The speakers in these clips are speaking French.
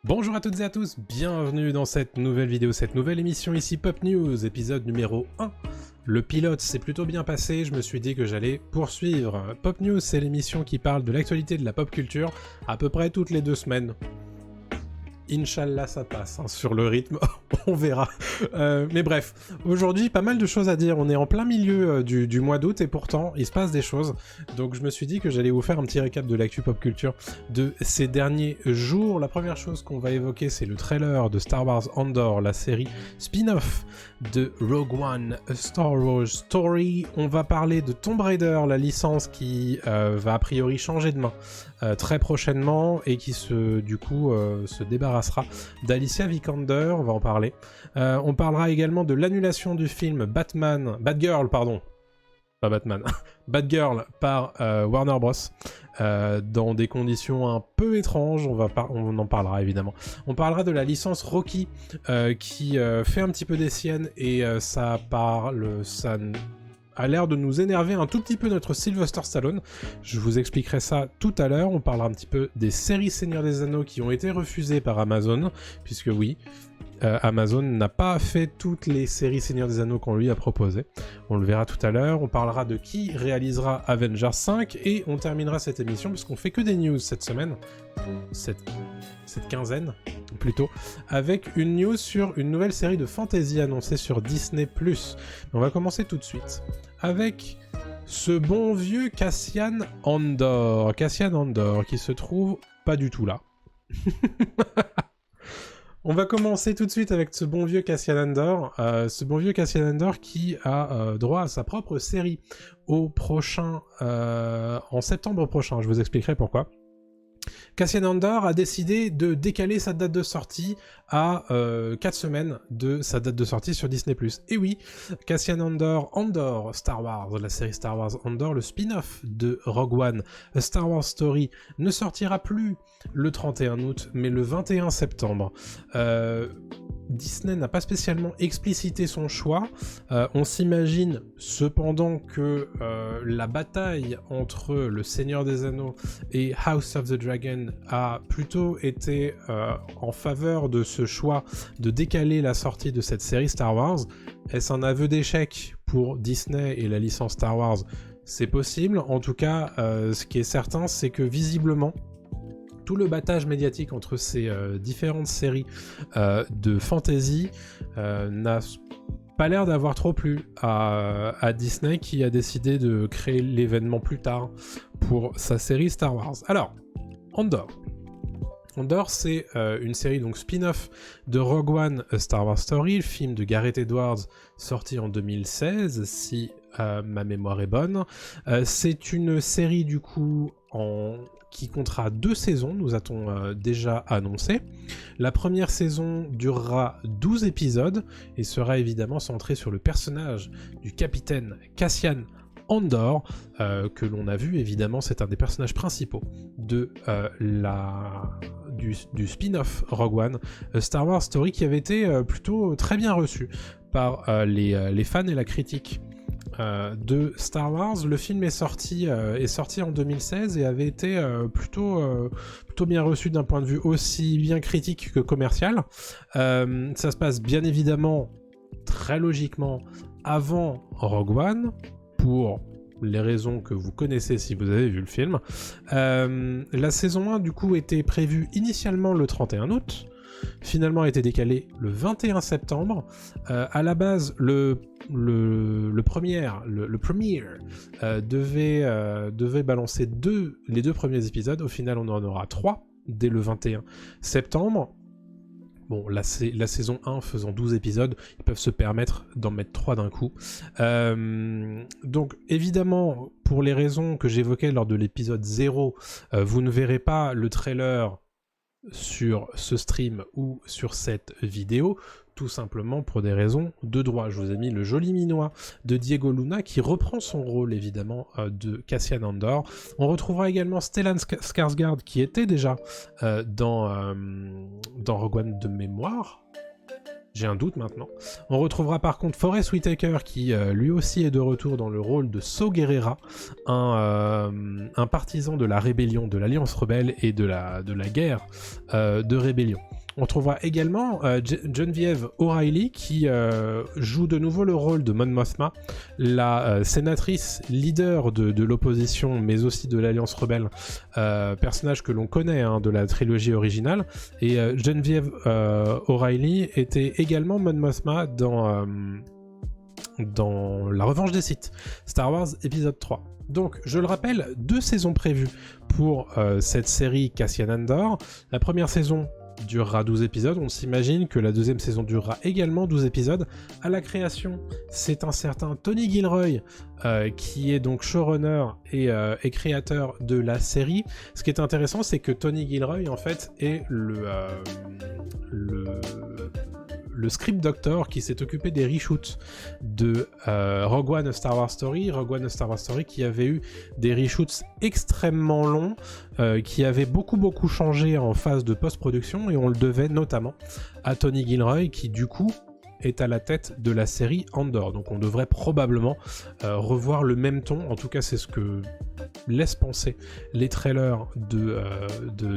Bonjour à toutes et à tous, bienvenue dans cette nouvelle vidéo, cette nouvelle émission ici Pop News, épisode numéro 1. Le pilote s'est plutôt bien passé, je me suis dit que j'allais poursuivre. Pop News, c'est l'émission qui parle de l'actualité de la pop culture à peu près toutes les 2 semaines. Inch'Allah ça passe, hein, sur le rythme, on verra. Mais bref, aujourd'hui pas mal de choses à dire, on est en plein milieu du mois d'août et pourtant il se passe des choses. Donc je me suis dit que j'allais vous faire un petit récap de l'actu pop culture de ces derniers jours. La première chose qu'on va évoquer, c'est le trailer de Star Wars Andor, la série spin-off de Rogue One, A Star Wars Story. On va parler de Tomb Raider, la licence qui va a priori changer de main très prochainement et qui se débarrassera d'Alicia Vikander, on va en parler. On parlera également de l'annulation du film Batgirl par Warner Bros. Dans des conditions un peu étranges, on en parlera évidemment. On parlera de la licence Rocky qui fait un petit peu des siennes et ça a l'air de nous énerver un tout petit peu notre Sylvester Stallone. Je vous expliquerai ça tout à l'heure. On parlera un petit peu des séries Seigneur des Anneaux qui ont été refusées par Amazon, puisque oui, Amazon n'a pas fait toutes les séries Seigneur des Anneaux qu'on lui a proposées. On le verra tout à l'heure. On parlera de qui réalisera Avengers 5 et on terminera cette émission parce qu'on fait que des news cette semaine, cette quinzaine plutôt, avec une news sur une nouvelle série de fantasy annoncée sur Disney+. On va commencer tout de suite avec ce bon vieux Cassian Andor qui se trouve pas du tout là. On va commencer tout de suite avec ce bon vieux Cassian Andor qui a droit à sa propre série en septembre prochain, je vous expliquerai pourquoi. Cassian Andor a décidé de décaler sa date de sortie à 4 semaines de sa date de sortie sur Disney+. Et oui, Cassian Andor, Star Wars, la série Star Wars Andor, le spin-off de Rogue One, A Star Wars Story, ne sortira plus le 31 août, mais le 21 septembre. Disney n'a pas spécialement explicité son choix. On s'imagine cependant que la bataille entre le Seigneur des Anneaux et House of the Dragon a plutôt été en faveur de ce choix de décaler la sortie de cette série Star Wars. Est-ce un aveu d'échec pour Disney et la licence Star Wars ? C'est possible. En tout cas, ce qui est certain, c'est que visiblement, tout le battage médiatique entre ces différentes séries de fantasy n'a pas l'air d'avoir trop plu à Disney, qui a décidé de créer l'événement plus tard pour sa série Star Wars. Alors, Andor, c'est une série donc spin-off de Rogue One, A Star Wars Story, le film de Gareth Edwards sorti en 2016, si ma mémoire est bonne. C'est une série du coup qui comptera 2 saisons, nous a-t-on déjà annoncé. La première saison durera 12 épisodes et sera évidemment centrée sur le personnage du capitaine Cassian Andor, que l'on a vu évidemment, c'est un des personnages principaux de du spin-off Rogue One, Star Wars Story, qui avait été plutôt très bien reçu par les fans et la critique de Star Wars. Le film est sorti en 2016 et avait été plutôt bien reçu d'un point de vue aussi bien critique que commercial. Ça se passe bien évidemment très logiquement avant Rogue One, pour les raisons que vous connaissez si vous avez vu le film. La saison 1 du coup était prévue initialement le 31 août, finalement a été décalée le 21 septembre. À la base, le premier devait balancer les 2 premiers épisodes. Au final, on en aura 3 dès le 21 septembre. Bon, la saison 1 faisant 12 épisodes, ils peuvent se permettre d'en mettre 3 d'un coup. Donc, évidemment, pour les raisons que j'évoquais lors de l'épisode 0, vous ne verrez pas le trailer sur ce stream ou sur cette vidéo, tout simplement pour des raisons de droit. Je vous ai mis le joli minois de Diego Luna qui reprend son rôle évidemment de Cassian Andor. On retrouvera également Stellan Skarsgård qui était déjà dans Rogue One de mémoire. J'ai un doute maintenant. On retrouvera par contre Forest Whitaker qui lui aussi est de retour dans le rôle de Saw Gerrera, un partisan de la rébellion, de l'Alliance rebelle et de la guerre de rébellion. On trouvera également Genevieve O'Reilly qui joue de nouveau le rôle de Mon Mothma, la sénatrice leader de l'opposition mais aussi de l'Alliance rebelle, personnage que l'on connaît de la trilogie originale. Et Genevieve O'Reilly était également Mon Mothma dans La Revanche des Sith, Star Wars épisode 3. Donc, je le rappelle, 2 saisons prévues pour cette série Cassian Andor. La première saison durera 12 épisodes, on s'imagine que la deuxième saison durera également 12 épisodes. À la création, c'est un certain Tony Gilroy qui est donc showrunner et créateur de la série. Ce qui est intéressant, c'est que Tony Gilroy, en fait, est le script doctor qui s'est occupé des reshoots de Rogue One A Star Wars Story. Rogue One A Star Wars Story qui avait eu des reshoots extrêmement longs, qui avaient beaucoup changé en phase de post-production, et on le devait notamment à Tony Gilroy qui du coup est à la tête de la série Andor. Donc on devrait probablement revoir le même ton, en tout cas c'est ce que laissent penser les trailers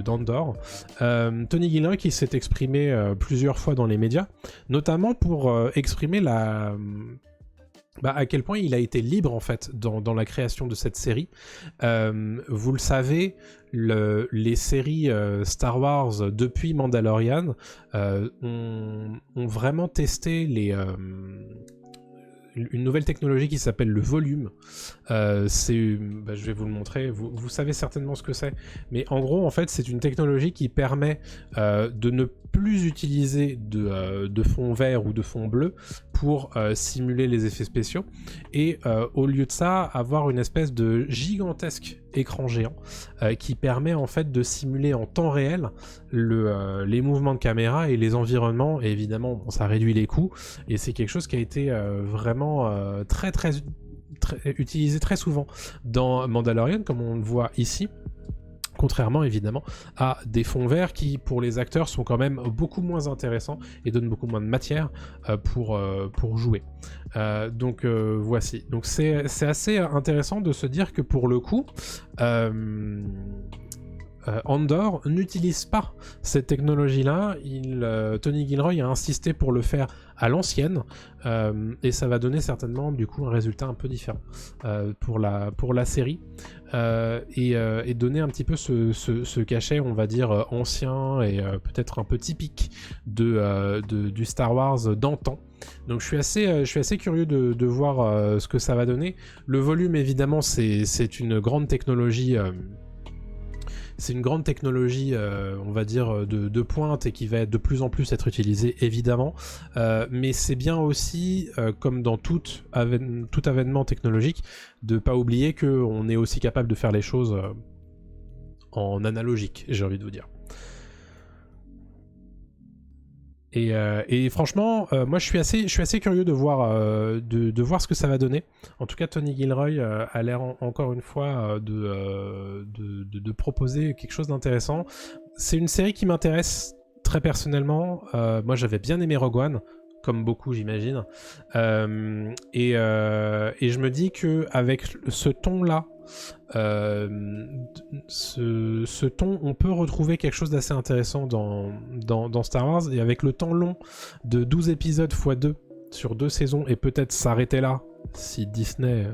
d'Andor. Tony Gilroy qui s'est exprimé plusieurs fois dans les médias, notamment pour exprimer à quel point il a été libre en fait dans la création de cette série. Vous le savez, les séries Star Wars depuis Mandalorian ont vraiment testé une nouvelle technologie qui s'appelle le volume. Je vais vous le montrer, vous savez certainement ce que c'est, mais en gros en fait c'est une technologie qui permet de ne plus utiliser de fond vert ou de fond bleu pour simuler les effets spéciaux, et au lieu de ça avoir une espèce de gigantesque écran géant qui permet en fait de simuler en temps réel les mouvements de caméra et les environnements, et évidemment ça réduit les coûts, et c'est quelque chose qui a été vraiment très utilisé très souvent dans Mandalorian, comme on le voit ici, contrairement évidemment à des fonds verts qui pour les acteurs sont quand même beaucoup moins intéressants et donnent beaucoup moins de matière pour jouer. Voici. Donc c'est assez intéressant de se dire que pour le coup Andor n'utilise pas cette technologie-là. Tony Gilroy a insisté pour le faire à l'ancienne, et ça va donner certainement du coup un résultat un peu différent pour la série, et donner un petit peu ce cachet, on va dire ancien et peut-être un peu typique du Star Wars d'antan. Donc je suis assez curieux de voir ce que ça va donner. Le volume évidemment c'est une grande technologie. C'est une grande technologie, on va dire, de pointe, et qui va de plus en plus être utilisée, évidemment. Mais c'est bien aussi, comme dans tout avènement technologique, de ne pas oublier qu'on est aussi capable de faire les choses en analogique, j'ai envie de vous dire. Et franchement, moi je suis assez curieux de voir ce que ça va donner. En tout cas, Tony Gilroy a l'air encore une fois de proposer quelque chose d'intéressant. C'est une série qui m'intéresse très personnellement. Moi j'avais bien aimé Rogue One, comme beaucoup j'imagine. Et je me dis que avec ce ton-là, ce ton, on peut retrouver quelque chose d'assez intéressant dans Star Wars, et avec le temps long de 12 épisodes x 2 sur 2 saisons, et peut-être s'arrêter là si Disney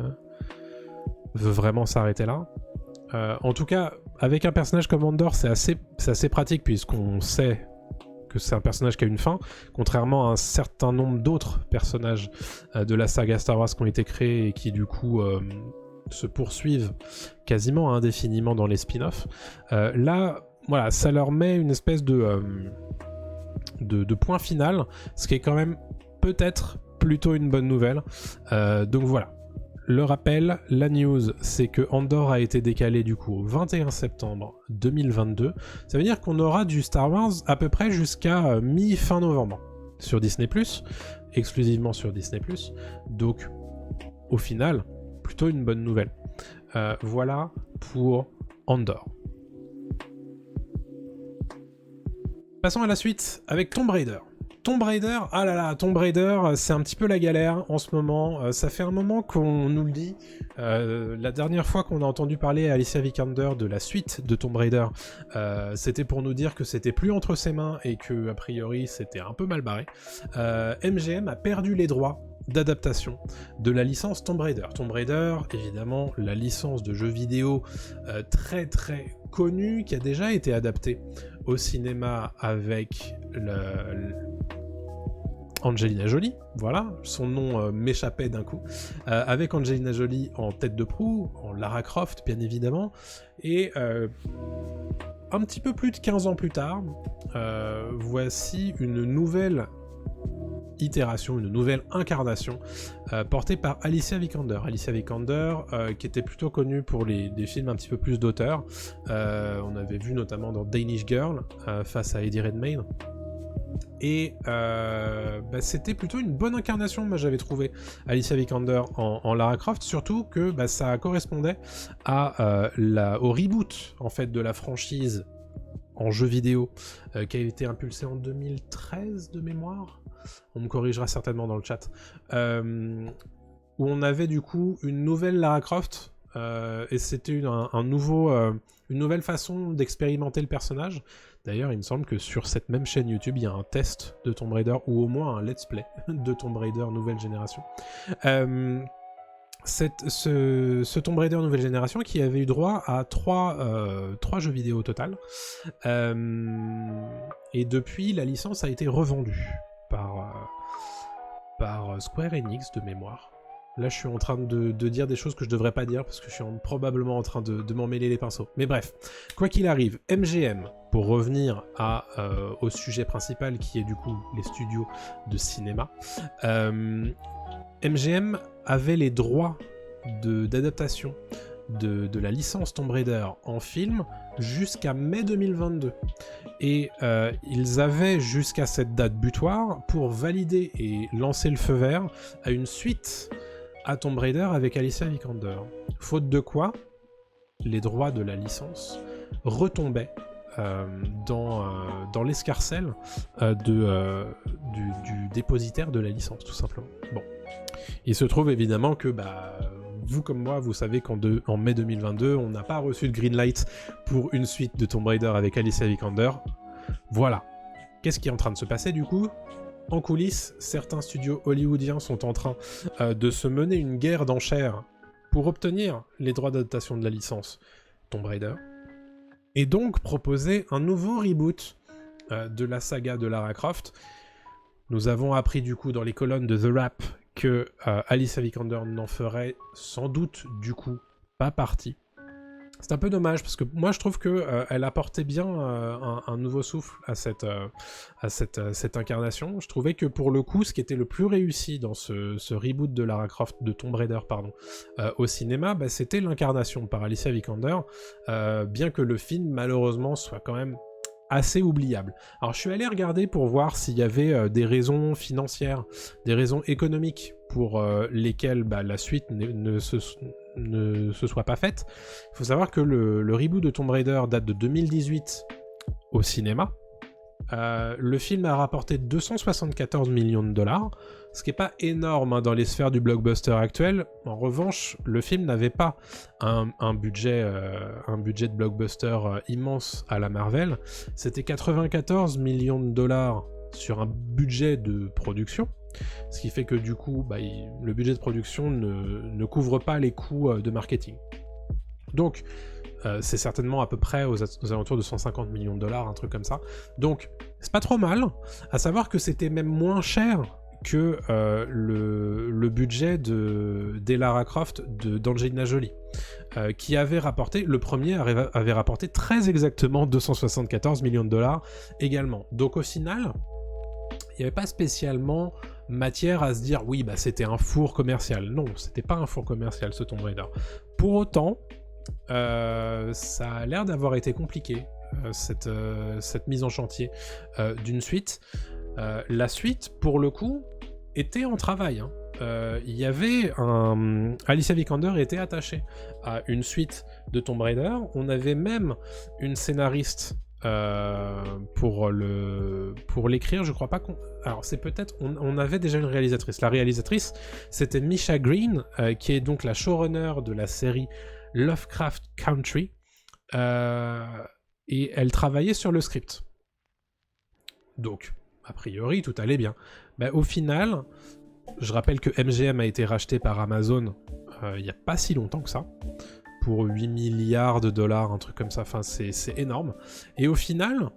veut vraiment s'arrêter là. En tout cas, avec un personnage comme Andor, c'est assez pratique, puisqu'on sait que c'est un personnage qui a une fin, contrairement à un certain nombre d'autres personnages de la saga Star Wars qui ont été créés et qui du coup se poursuivent quasiment indéfiniment dans les spin-offs. Là, voilà, ça leur met une espèce de point final, ce qui est quand même peut-être plutôt une bonne nouvelle. Donc voilà. Le rappel, la news, c'est que Andor a été décalé du coup au 21 septembre 2022. Ça veut dire qu'on aura du Star Wars à peu près jusqu'à mi-fin novembre sur Disney+, exclusivement sur Disney+. Donc, au final, plutôt une bonne nouvelle. Voilà pour Andor. Passons à la suite avec Tomb Raider. Tomb Raider, ah là là, Tomb Raider, c'est un petit peu la galère en ce moment. Ça fait un moment qu'on nous le dit. La dernière fois qu'on a entendu parler à Alicia Vikander de la suite de Tomb Raider, c'était pour nous dire que c'était plus entre ses mains et que a priori c'était un peu mal barré. MGM a perdu les droits d'adaptation de la licence Tomb Raider. Tomb Raider, évidemment, la licence de jeux vidéo très très connue qui a déjà été adaptée au cinéma avec Angelina Jolie, voilà, son nom m'échappait d'un coup, avec Angelina Jolie en tête de proue, en Lara Croft bien évidemment, et un petit peu plus de 15 ans plus tard, voici une nouvelle itération, une nouvelle incarnation portée par Alicia Vikander. Alicia Vikander qui était plutôt connue pour des films un petit peu plus d'auteur. On avait vu notamment dans Danish Girl face à Eddie Redmayne. Et c'était plutôt une bonne incarnation, moi j'avais trouvé Alicia Vikander en Lara Croft, surtout que ça correspondait au reboot en fait de la franchise en jeu vidéo qui a été impulsé en 2013 de mémoire. On me corrigera certainement dans le chat, où on avait du coup une nouvelle Lara Croft, et c'était une nouvelle façon d'expérimenter le personnage. D'ailleurs, il me semble que sur cette même chaîne YouTube, il y a un test de Tomb Raider, ou au moins un let's play de Tomb Raider nouvelle génération. Ce Tomb Raider nouvelle génération qui avait eu droit à 3 jeux vidéo au total. Et depuis, la licence a été revendue par Square Enix de mémoire. Là, je suis en train de dire des choses que je devrais pas dire parce que je suis probablement en train de m'en mêler les pinceaux. Mais bref, quoi qu'il arrive, MGM, pour revenir au sujet principal qui est du coup les studios de cinéma, MGM avait les droits d'adaptation de la licence Tomb Raider en film jusqu'à mai 2022. Et ils avaient jusqu'à cette date butoir pour valider et lancer le feu vert à une suite à Tomb Raider avec Alicia Vikander. Faute de quoi, les droits de la licence retombaient dans l'escarcelle du dépositaire de la licence, tout simplement. Bon. Il se trouve évidemment que vous comme moi, vous savez qu'en mai 2022, on n'a pas reçu de green light pour une suite de Tomb Raider avec Alicia Vikander. Voilà. Qu'est-ce qui est en train de se passer du coup ? En coulisses, certains studios hollywoodiens sont en train de se mener une guerre d'enchères pour obtenir les droits d'adaptation de la licence Tomb Raider, et donc proposer un nouveau reboot de la saga de Lara Croft. Nous avons appris du coup dans les colonnes de The Wrap que Alicia Vikander n'en ferait sans doute du coup pas partie. C'est un peu dommage parce que moi je trouve que elle apportait bien un nouveau souffle à cette incarnation. Je trouvais que pour le coup, ce qui était le plus réussi dans ce reboot de Lara Croft, de Tomb Raider au cinéma, c'était l'incarnation par Alicia Vikander, bien que le film malheureusement soit quand même assez oubliable. Alors je suis allé regarder pour voir s'il y avait des raisons financières, des raisons économiques pour lesquelles la suite ne se soit pas faite. Il faut savoir que le reboot de Tomb Raider date de 2018 au cinéma. Le film a rapporté 274 millions de dollars, ce qui n'est pas énorme dans les sphères du blockbuster actuel. En revanche, le film n'avait pas un budget de blockbuster immense à la Marvel. C'était 94 millions de dollars sur un budget de production, ce qui fait que du coup, le budget de production ne couvre pas les coûts de marketing. Donc, c'est certainement à peu près aux alentours de 150 millions de dollars, un truc comme ça. Donc, c'est pas trop mal, à savoir que c'était même moins cher que le budget des Lara Croft d'Angelina Jolie, qui avait rapporté, le premier avait rapporté très exactement 274 millions de dollars également. Donc au final, il n'y avait pas spécialement matière à se dire oui, c'était un four commercial. Non, c'était pas un four commercial ce Tomb Raider. Pour autant, ça a l'air d'avoir été compliqué, cette mise en chantier d'une suite. La suite, pour le coup, était en travail. Il y avait Alicia Vikander était attachée à une suite de Tomb Raider. On avait même une scénariste pour l'écrire. Je crois pas qu'on... Alors c'est peut-être... On avait déjà une réalisatrice. La réalisatrice, c'était Misha Green, qui est donc la showrunner de la série Lovecraft Country. Et elle travaillait sur le script. Donc, a priori, tout allait bien. Mais au final, je rappelle que MGM a été racheté par Amazon il n'y a pas si longtemps que ça, pour 8 milliards de dollars, un truc comme ça, enfin c'est énorme. Et au final,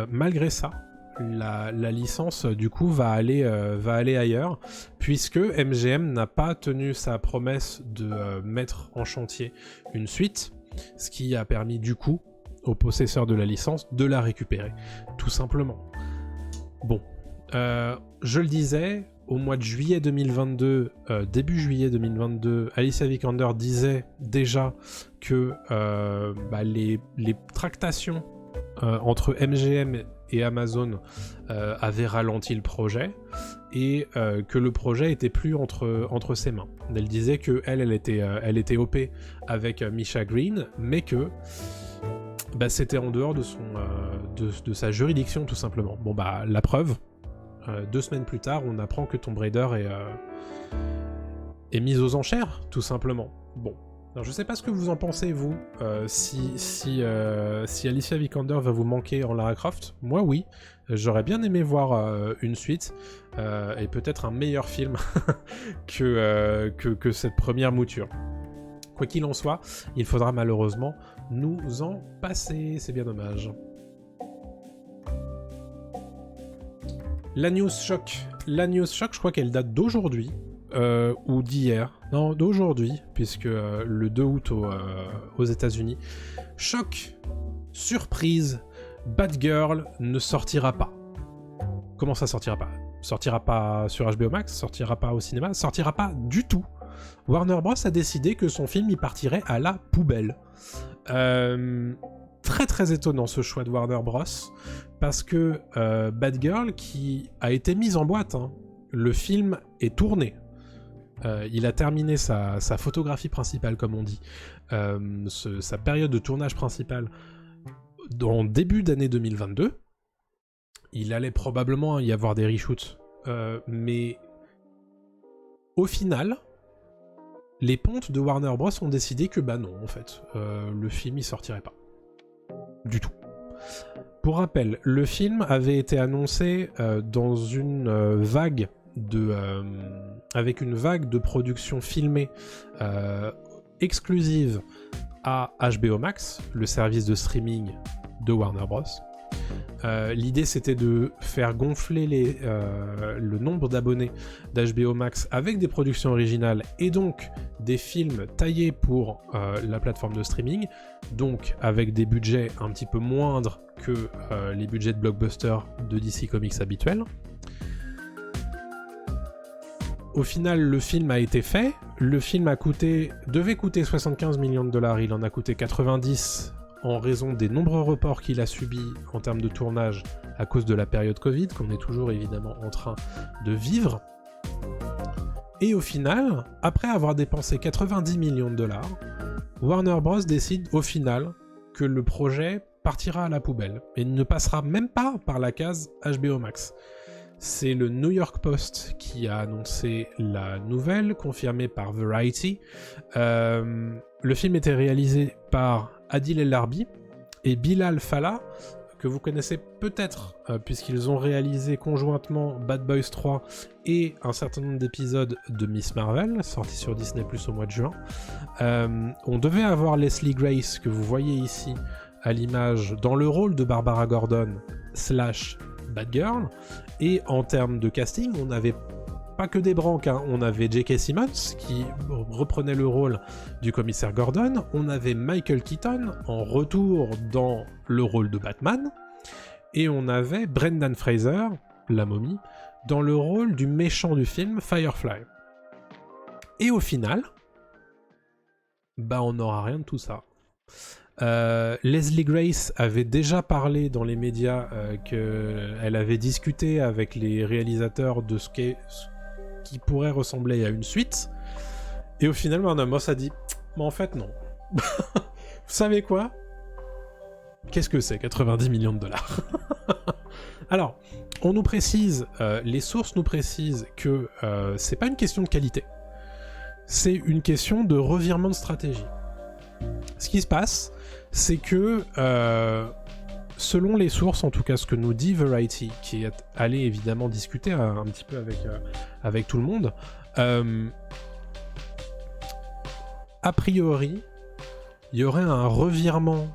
malgré ça, la licence du coup va aller ailleurs, puisque MGM n'a pas tenu sa promesse de mettre en chantier une suite, ce qui a permis du coup aux possesseurs de la licence de la récupérer, tout simplement. Bon, je le disais, au mois de juillet 2022, début juillet 2022, Alicia Vikander disait déjà que les tractations entre MGM et Amazon avaient ralenti le projet et que le projet était plus entre ses mains. Elle disait que elle était OP avec Misha Green, mais que c'était en dehors de sa juridiction tout simplement. Bon la preuve. 2 semaines plus tard, on apprend que Tomb Raider est mise aux enchères, tout simplement. Bon, alors je sais pas ce que vous en pensez, vous, si Alicia Vikander va vous manquer en Lara Croft. Moi, oui. J'aurais bien aimé voir une suite, et peut-être un meilleur film que cette première mouture. Quoi qu'il en soit, il faudra malheureusement nous en passer, c'est bien dommage. La news choc, je crois qu'elle date d'aujourd'hui, ou d'hier. Non, d'aujourd'hui, puisque le 2 août aux États-Unis. Choc, surprise, Batgirl ne sortira pas. Comment ça sortira pas ? Sortira pas sur HBO Max, sortira pas au cinéma, sortira pas du tout. Warner Bros a décidé que son film y partirait à la poubelle. Très très étonnant ce choix de Warner Bros, parce que Batgirl, qui a été mise en boîte, hein, le film est tourné. Il a terminé sa photographie principale, comme on dit, sa période de tournage principale en début d'année 2022. Il allait probablement y avoir des reshoots, mais au final, les pontes de Warner Bros ont décidé que non, en fait, le film y sortirait pas. Du tout. Pour rappel, le film avait été annoncé dans une vague avec une vague de production filmée exclusive à HBO Max, le service de streaming de Warner Bros. L'idée c'était de faire gonfler le nombre d'abonnés d'HBO Max avec des productions originales et donc des films taillés pour la plateforme de streaming, donc avec des budgets un petit peu moindres que les budgets de blockbuster de DC Comics habituels. Au final, le film a été fait. Le film devait coûter 75 millions de dollars, il en a coûté 90 en raison des nombreux reports qu'il a subis en termes de tournage à cause de la période Covid, qu'on est toujours évidemment en train de vivre. Et au final, après avoir dépensé 90 millions de dollars, Warner Bros. Décide au final que le projet partira à la poubelle et ne passera même pas par la case HBO Max. C'est le New York Post qui a annoncé la nouvelle, confirmée par Variety. Le film était réalisé par Adil El Arbi et Bilal Fallah, que vous connaissez peut-être, puisqu'ils ont réalisé conjointement Bad Boys 3 et un certain nombre d'épisodes de Miss Marvel, sortis sur Disney+ au mois de juin. On devait avoir Leslie Grace, que vous voyez ici à l'image, dans le rôle de Barbara Gordon / Batgirl, et en termes de casting, on n'avait pas que des branques, hein. On avait J.K. Simmons qui reprenait le rôle du commissaire Gordon, on avait Michael Keaton en retour dans le rôle de Batman, et on avait Brendan Fraser, la momie, dans le rôle du méchant du film Firefly. Et au final, on n'aura rien de tout ça. Leslie Grace avait déjà parlé dans les médias qu'elle avait discuté avec les réalisateurs de ce qui pourrait ressembler à une suite, et au final Warner Bros a dit mais en fait non. Vous savez quoi, Qu'est-ce que c'est 90 millions de dollars? Alors, on nous précise, les sources nous précisent que c'est pas une question de qualité, c'est une question de revirement de stratégie. Ce qui se passe, c'est que selon les sources, en tout cas ce que nous dit Variety, qui est allé évidemment discuter un petit peu avec tout le monde, a priori, il y aurait un revirement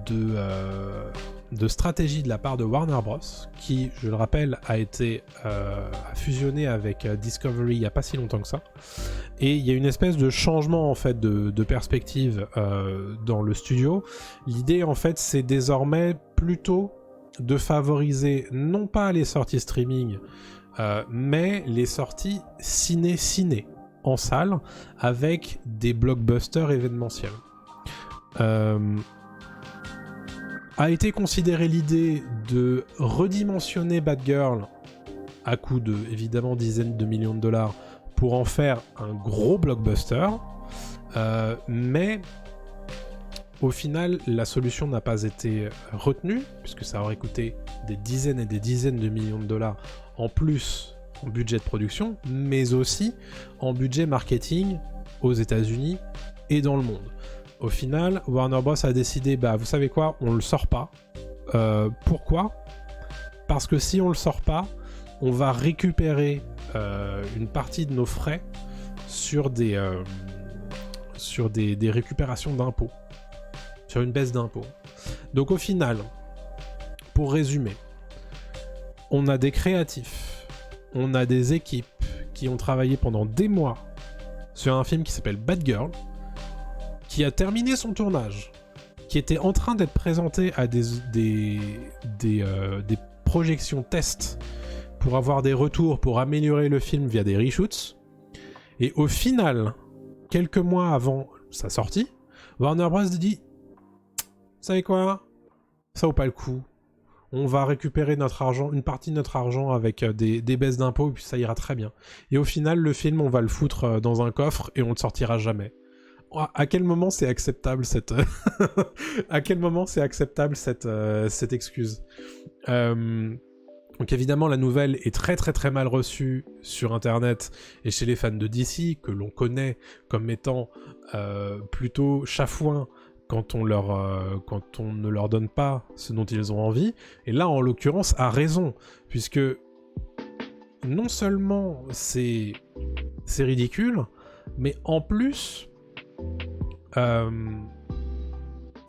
de stratégie de la part de Warner Bros, qui, je le rappelle, a été fusionné avec Discovery il n'y a pas si longtemps que ça. Et il y a une espèce de changement en fait de perspective dans le studio. L'idée en fait c'est désormais plutôt de favoriser non pas les sorties streaming, mais les sorties ciné en salle avec des blockbusters événementiels. A été considérée l'idée de redimensionner Batgirl à coût de, évidemment, dizaines de millions de dollars pour en faire un gros blockbuster, mais au final, la solution n'a pas été retenue, puisque ça aurait coûté des dizaines et des dizaines de millions de dollars en plus en budget de production, mais aussi en budget marketing aux États-Unis et dans le monde. Au final, Warner Bros a décidé, vous savez quoi, on le sort pas. Pourquoi ? Parce que si on le sort pas, on va récupérer une partie de nos frais sur des récupérations d'impôts, sur une baisse d'impôts. Donc au final, pour résumer, on a des créatifs, on a des équipes qui ont travaillé pendant des mois sur un film qui s'appelle Batgirl, qui a terminé son tournage, qui était en train d'être présenté à des projections tests pour avoir des retours, pour améliorer le film via des reshoots. Et au final, quelques mois avant sa sortie, Warner Bros dit « Vous savez quoi ? Ça vaut pas le coup. On va récupérer notre argent, une partie de notre argent avec des baisses d'impôts, et puis ça ira très bien. Et au final, le film, on va le foutre dans un coffre et on le sortira jamais. » À quel moment c'est acceptable cette à quel moment c'est acceptable cette excuse. Donc évidemment la nouvelle est très très très mal reçue sur internet et chez les fans de DC, que l'on connaît comme étant plutôt chafouins quand on ne leur donne pas ce dont ils ont envie. Et là en l'occurrence a raison, puisque non seulement c'est ridicule, mais en plus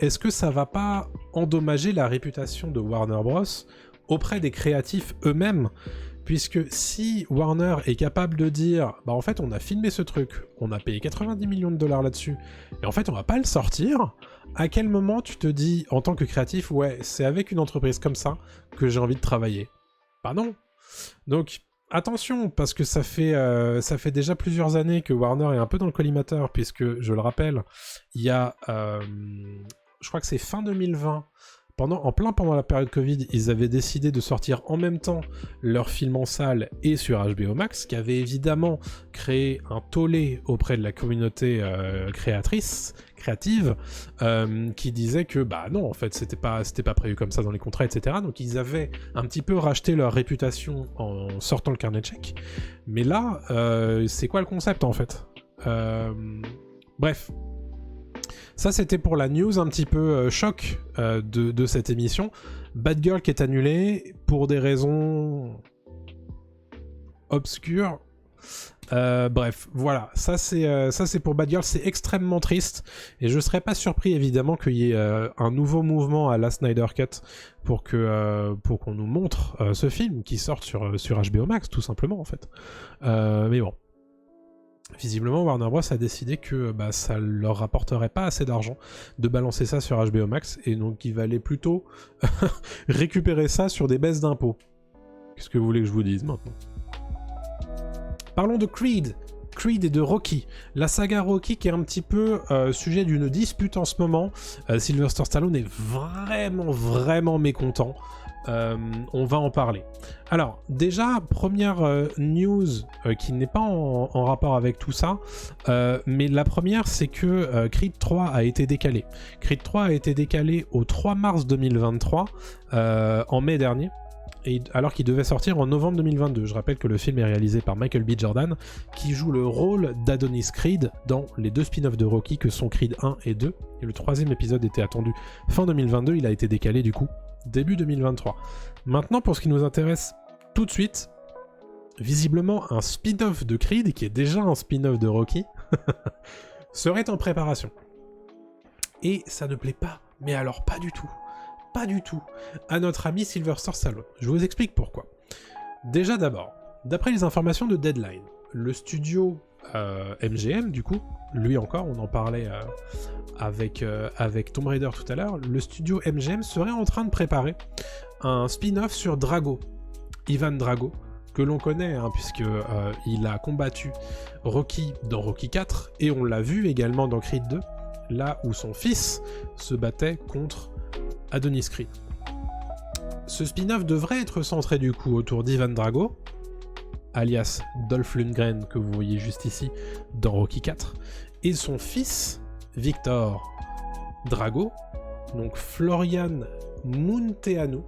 est-ce que ça va pas endommager la réputation de Warner Bros auprès des créatifs eux-mêmes, puisque si Warner est capable de dire en fait on a filmé ce truc, on a payé 90 millions de dollars là-dessus, et en fait on va pas le sortir, à quel moment tu te dis en tant que créatif ouais c'est avec une entreprise comme ça que j'ai envie de travailler? Non. Donc attention, parce que ça fait déjà plusieurs années que Warner est un peu dans le collimateur, puisque, je le rappelle, il y a, je crois que c'est fin 2020, pendant la période Covid, ils avaient décidé de sortir en même temps leur film en salle et sur HBO Max, qui avait évidemment créé un tollé auprès de la communauté créative, qui disait que non, en fait c'était pas prévu comme ça dans les contrats, etc. Donc ils avaient un petit peu racheté leur réputation en sortant le carnet de chèques. Mais là, c'est quoi le concept en fait? Bref. Ça, c'était pour la news un petit peu choc de cette émission. Batgirl qui est annulée pour des raisons obscures. Bref, voilà. Ça, c'est pour Batgirl. C'est extrêmement triste. Et je serais pas surpris, évidemment, qu'il y ait un nouveau mouvement à la Snyder Cut pour qu'on nous montre ce film qui sort sur HBO Max, tout simplement, en fait. Mais bon. Visiblement, Warner Bros a décidé que ça leur rapporterait pas assez d'argent de balancer ça sur HBO Max, et donc il valait plutôt récupérer ça sur des baisses d'impôts. Qu'est-ce que vous voulez que je vous dise maintenant ? Parlons de Creed et de Rocky. La saga Rocky qui est un petit peu sujet d'une dispute en ce moment. Sylvester Stallone est vraiment mécontent on va en parler. Alors, déjà, première news qui n'est pas en rapport avec tout ça, mais la première, c'est que Creed 3 a été décalé. Creed 3 a été décalé au 3 mars 2023, en mai dernier, alors qu'il devait sortir en novembre 2022. Je rappelle que le film est réalisé par Michael B. Jordan, qui joue le rôle d'Adonis Creed dans les 2 spin-offs de Rocky que sont Creed 1 et 2, et le 3e épisode était attendu fin 2022, il a été décalé du coup début 2023. Maintenant, pour ce qui nous intéresse tout de suite, visiblement un spin-off de Creed, qui est déjà un spin-off de Rocky, serait en préparation. Et ça ne plaît pas, mais alors pas du tout, à notre ami Sylvester Stallone. Je vous explique pourquoi. Déjà d'abord, d'après les informations de Deadline, le studio MGM, du coup, lui encore, on en parlait avec Tomb Raider tout à l'heure, le studio MGM serait en train de préparer un spin-off sur Drago, Ivan Drago, que l'on connaît, hein, puisque il a combattu Rocky dans Rocky 4, et on l'a vu également dans Creed 2, là où son fils se battait contre Adonis Creed. Ce spin-off devrait être centré du coup autour d'Ivan Drago, alias Dolph Lundgren, que vous voyez juste ici dans Rocky 4, et son fils Victor Drago, donc Florian Munteanu,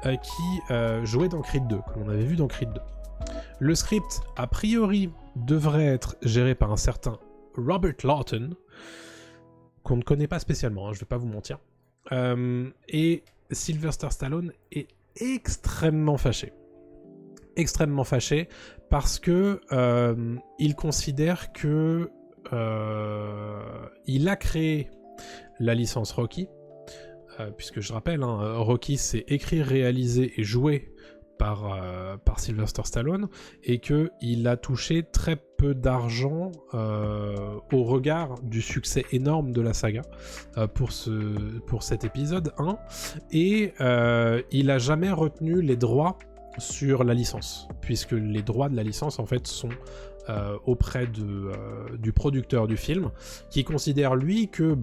qui jouait dans Creed 2, que l'on avait vu dans Creed 2. Le script, a priori, devrait être géré par un certain Robert Lawton, qu'on ne connaît pas spécialement, hein, je vais pas vous mentir. Et Sylvester Stallone est extrêmement fâché parce que il considère que il a créé la licence Rocky, puisque je rappelle, hein, Rocky c'est écrit, réalisé et joué par Sylvester Stallone, et qu'il a touché très peu d'argent au regard du succès énorme de la saga pour cet épisode 1, et il a jamais retenu les droits sur la licence, puisque les droits de la licence en fait sont auprès du producteur du film, qui considère lui que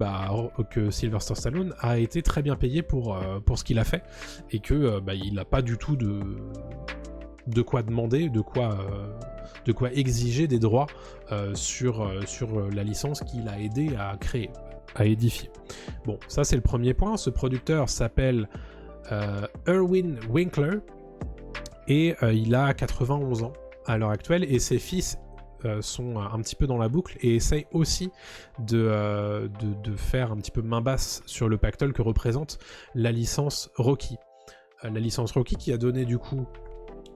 Sylvester Stallone a été très bien payé pour ce qu'il a fait, et que il n'a pas du tout de quoi demander, de quoi exiger des droits sur la licence qu'il a aidé à créer, à édifier. Bon, ça c'est le premier point. Ce producteur s'appelle Irwin Winkler, et il a 91 ans à l'heure actuelle, et ses fils sont un petit peu dans la boucle et essayent aussi de faire un petit peu main basse sur le pactole que représente la licence Rocky. La licence Rocky qui a donné du coup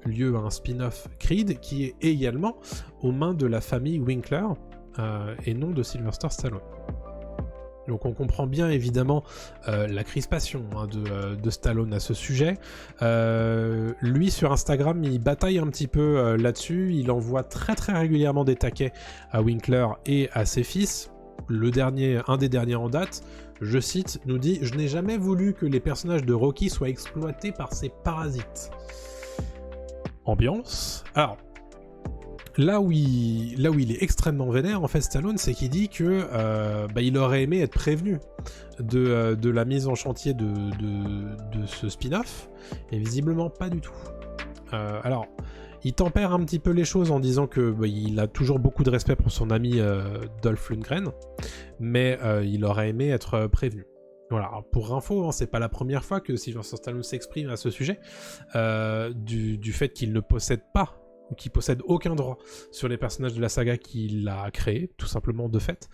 lieu à un spin-off Creed qui est également aux mains de la famille Winkler et non de Sylvester Stallone. Donc on comprend bien évidemment la crispation de Stallone à ce sujet. Lui sur Instagram il bataille un petit peu là-dessus, il envoie très très régulièrement des taquets à Winkler et à ses fils. Un des derniers en date, je cite, nous dit « Je n'ai jamais voulu que les personnages de Rocky soient exploités par ces parasites. » Ambiance. Alors, là où il est extrêmement vénère, en fait, Stallone, c'est qu'il dit que il aurait aimé être prévenu de la mise en chantier de ce spin-off, et visiblement pas du tout. Alors, il tempère un petit peu les choses en disant que il a toujours beaucoup de respect pour son ami Dolph Lundgren, mais il aurait aimé être prévenu. Voilà, alors pour info, hein, c'est pas la première fois que Sylvester Stallone s'exprime à ce sujet, du fait qu'il ne possède pas, ou qu'il possède aucun droit sur les personnages de la saga qu'il a créés, tout simplement de fait.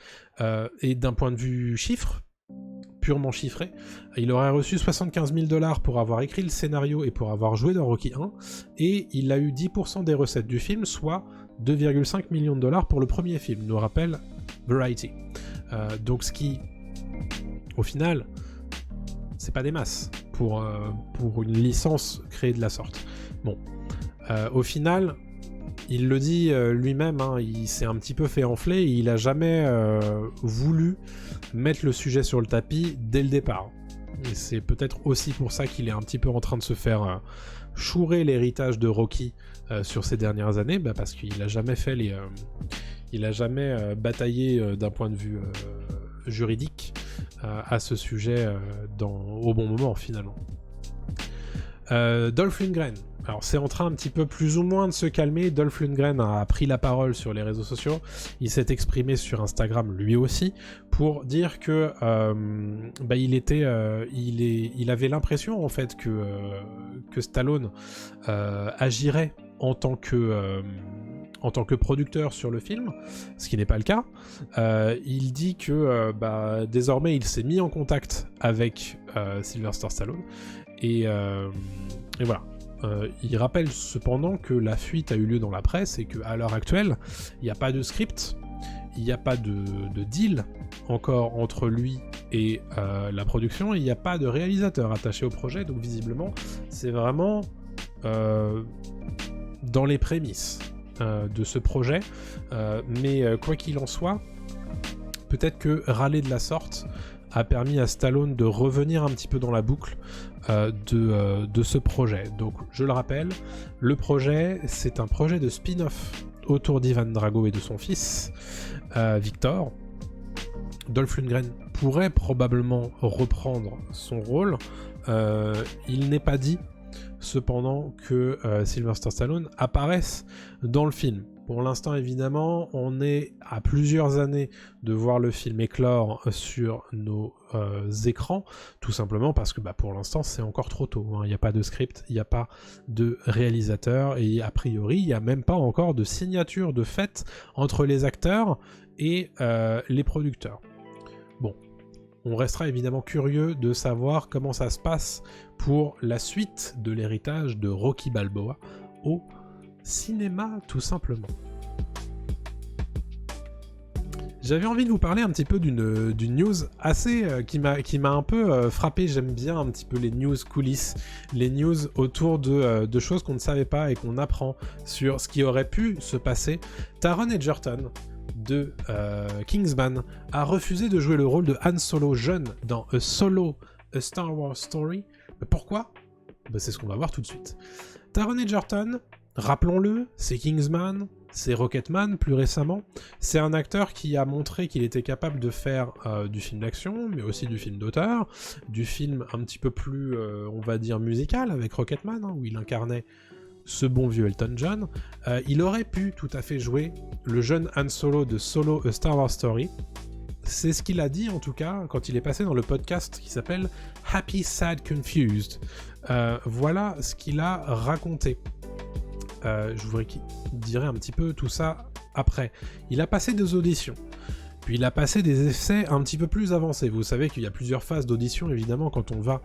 Et d'un point de vue chiffre, purement chiffré, il aurait reçu 75 000 $ pour avoir écrit le scénario et pour avoir joué dans Rocky 1, et il a eu 10% des recettes du film, soit 2,5 millions de $ pour le premier film, nous rappelle Variety. Donc ce qui, au final, c'est pas des masses pour une licence créée de la sorte. Bon, au final, il le dit lui-même, hein, il s'est un petit peu fait enfler, et il a jamais voulu mettre le sujet sur le tapis dès le départ. Et c'est peut-être aussi pour ça qu'il est un petit peu en train de se faire chourer l'héritage de Rocky sur ces dernières années, parce qu'il a jamais fait il a jamais bataillé d'un point de vue juridique à ce sujet au bon moment finalement. Dolph Lundgren. Alors c'est en train un petit peu plus ou moins de se calmer. Dolph Lundgren a pris la parole sur les réseaux sociaux. Il s'est exprimé sur Instagram lui aussi pour dire que il avait l'impression en fait que Stallone agirait en tant que producteur sur le film, ce qui n'est pas le cas. Il dit que désormais il s'est mis en contact avec Sylvester Stallone et voilà. Il rappelle cependant que la fuite a eu lieu dans la presse et qu'à l'heure actuelle, il n'y a pas de script, il n'y a pas de deal encore entre lui et la production, il n'y a pas de réalisateur attaché au projet, donc visiblement, c'est vraiment dans les prémices de ce projet. Mais quoi qu'il en soit, peut-être que râler de la sorte a permis à Stallone de revenir un petit peu dans la boucle de ce projet. Donc je le rappelle, le projet, c'est un projet de spin-off autour d'Ivan Drago et de son fils, Victor. Dolph Lundgren pourrait probablement reprendre son rôle. Il n'est pas dit cependant que Sylvester Stallone apparaisse dans le film. Pour l'instant, évidemment, on est à plusieurs années de voir le film éclore sur nos écrans, tout simplement parce que pour l'instant, c'est encore trop tôt. Il n'y a pas de script, il n'y a pas de réalisateur, et a priori, il n'y a même pas encore de signature de fait entre les acteurs et les producteurs. Bon, on restera évidemment curieux de savoir comment ça se passe pour la suite de l'héritage de Rocky Balboa au cinéma, tout simplement. J'avais envie de vous parler un petit peu d'une news assez qui m'a un peu frappé. J'aime bien un petit peu les news coulisses, les news autour de choses qu'on ne savait pas et qu'on apprend sur ce qui aurait pu se passer. Taron Egerton de Kingsman a refusé de jouer le rôle de Han Solo jeune dans A Star Wars Story. Mais pourquoi ? C'est ce qu'on va voir tout de suite. Taron Egerton, rappelons-le, c'est Kingsman, c'est Rocketman plus récemment. C'est un acteur qui a montré qu'il était capable de faire du film d'action, mais aussi du film d'auteur, du film un petit peu plus, on va dire, musical avec Rocketman, où il incarnait ce bon vieux Elton John. Il aurait pu tout à fait jouer le jeune Han Solo de Solo A Star Wars Story. C'est ce qu'il a dit en tout cas quand il est passé dans le podcast qui s'appelle Happy, Sad, Confused. Voilà ce qu'il a raconté. Je vous dirai un petit peu tout ça après. Il a passé des auditions, puis il a passé des essais un petit peu plus avancés. Vous savez qu'il y a plusieurs phases d'audition, évidemment, quand on va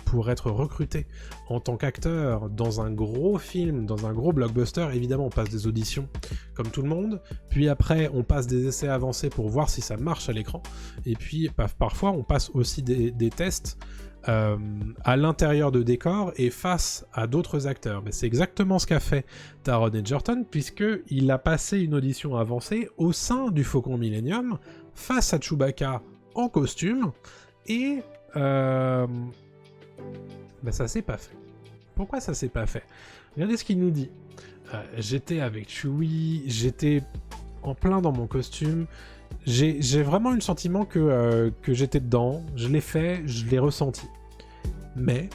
pour être recruté en tant qu'acteur dans un gros film, dans un gros blockbuster. Évidemment, on passe des auditions comme tout le monde, puis après on passe des essais avancés pour voir si ça marche à l'écran, et puis parfois on passe aussi des tests à l'intérieur de décors et face à d'autres acteurs. Mais c'est exactement ce qu'a fait Taron Egerton, puisqu'il a passé une audition avancée au sein du Faucon Millenium, face à Chewbacca en costume, et ça s'est pas fait. Pourquoi ça s'est pas fait ? Regardez ce qu'il nous dit. J'étais avec Chewie, j'étais en plein dans mon costume, j'ai vraiment eu le sentiment que j'étais dedans, je l'ai fait, je l'ai ressenti. Mais